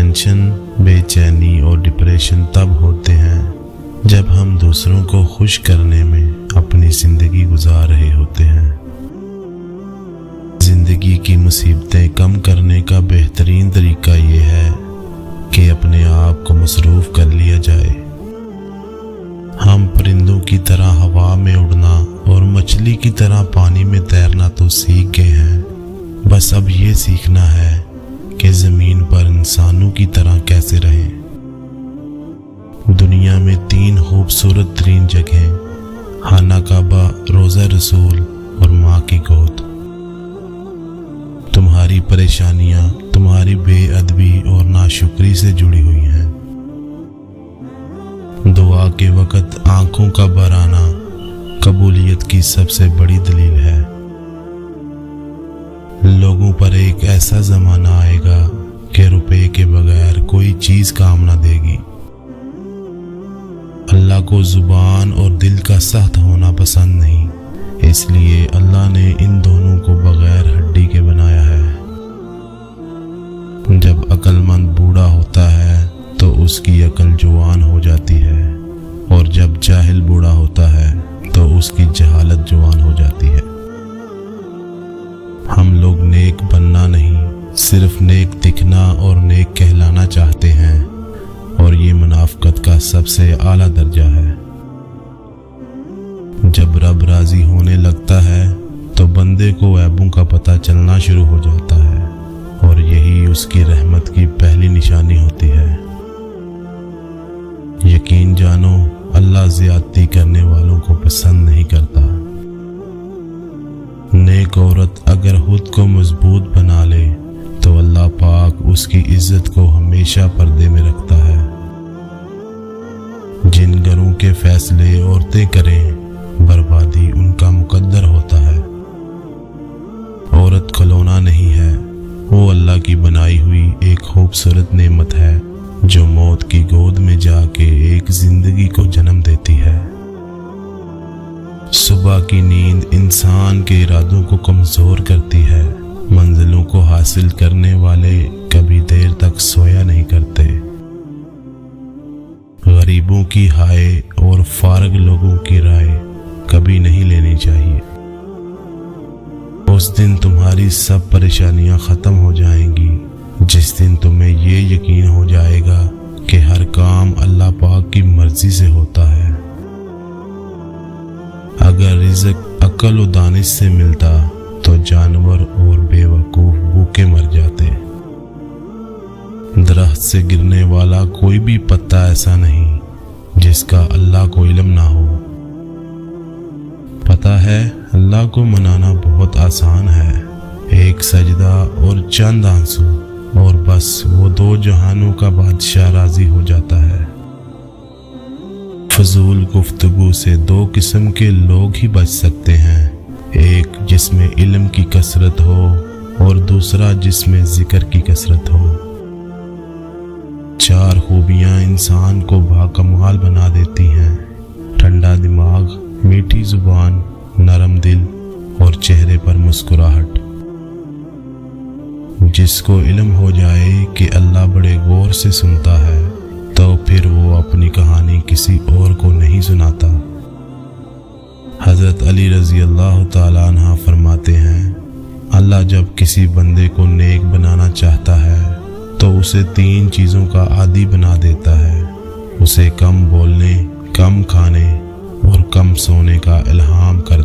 Tension, بے چینی اور ڈپریشن تب ہوتے ہیں جب ہم دوسروں کو خوش کرنے میں اپنی زندگی گزار رہے ہوتے ہیں۔ زندگی کی مصیبتیں کم کرنے کا بہترین طریقہ یہ ہے کہ اپنے آپ کو مصروف کر لیا جائے۔ ہم پرندوں کی طرح ہوا میں اڑنا اور مچھلی کی طرح پانی میں تیرنا تو سیکھ گئے ہیں، بس اب یہ سیکھنا ہے کہ زمین پر انسانوں کی طرح کیسے رہیں۔ دنیا میں 3 خوبصورت ترین جگہیں خانہ کعبہ، روضہ رسول اور ماں کی گود۔ تمہاری پریشانیاں تمہاری بے ادبی اور ناشکری سے جڑی ہوئی ہیں۔ دعا کے وقت آنکھوں کا بھرانا قبولیت کی سب سے بڑی دلیل ہے۔ لوگوں پر ایک ایسا زمانہ آئے گا کہ روپے کے بغیر کوئی چیز کام نہ دے گی۔ اللہ کو زبان اور دل کا سخت ہونا پسند نہیں، اس لیے اللہ نے ان دونوں کو بغیر ہڈی کے بنایا ہے۔ جب عقل مند بوڑھا ہوتا ہے تو اس کی عقل جوان ہو جاتی ہے، اور جب جاہل بوڑھا ہوتا ہے تو اس کی جہالت جوان ہو جاتی ہے۔ ہم لوگ نیک بننا نہیں، صرف نیک دکھنا اور نیک کہلانا چاہتے ہیں، اور یہ منافقت کا سب سے اعلیٰ درجہ ہے۔ جب رب راضی ہونے لگتا ہے تو بندے کو عیبوں کا پتہ چلنا شروع ہو جاتا ہے، اور یہی اس کی رحمت کی پہلی نشانی ہوتی ہے۔ یقین جانو، اللہ زیادتی کرنے والوں کو پسند نہیں کرتا۔ نیک عورت اگر خود کو مضبوط بنا لے تو اللہ پاک اس کی عزت کو ہمیشہ پردے میں رکھتا ہے۔ جن گھروں کے فیصلے عورتیں کریں، بربادی ان کا مقدر ہوتا ہے۔ عورت کھلونا نہیں ہے، وہ اللہ کی بنائی ہوئی ایک خوبصورت نعمت ہے جو موت کی گود میں جا کے ایک زندگی کو جنم دیتی ہے۔ صبح کی نیند انسان کے ارادوں کو کمزور کرتی ہے۔ منزلوں کو حاصل کرنے والے کبھی دیر تک سویا نہیں کرتے۔ غریبوں کی ہائے اور فارغ لوگوں کی رائے کبھی نہیں لینی چاہیے۔ اس دن تمہاری سب پریشانیاں ختم ہو جائیں گی جس دن تمہیں یہ یقین ہو جائے گا کہ ہر کام اللہ پاک کی مرضی سے ہوتا ہے۔ اگر رزق عقل و دانش سے ملتا تو جانور اور بے وقوف بھوکے مر جاتے۔ درخت سے گرنے والا کوئی بھی پتا ایسا نہیں جس کا اللہ کو علم نہ ہو۔ پتہ ہے، اللہ کو منانا بہت آسان ہے، ایک سجدہ اور چند آنسو، اور بس وہ 2 جہانوں کا بادشاہ راضی ہو جاتا ہے۔ فضول گفتگو سے 2 قسم کے لوگ ہی بچ سکتے ہیں، ایک جس میں علم کی کثرت ہو اور دوسرا جس میں ذکر کی کثرت ہو۔ 4 خوبیاں انسان کو باکمال بنا دیتی ہیں: ٹھنڈا دماغ، میٹھی زبان، نرم دل اور چہرے پر مسکراہٹ۔ جس کو علم ہو جائے کہ اللہ بڑے غور سے سنتا ہے تو پھر وہ اپنی کہانی کسی اور کو نہیں سناتا۔ حضرت علی رضی اللہ تعالیٰ عنہ فرماتے ہیں، اللہ جب کسی بندے کو نیک بنانا چاہتا ہے تو اسے 3 چیزوں کا عادی بنا دیتا ہے۔ اسے کم بولنے، کم کھانے اور کم سونے کا الہام کر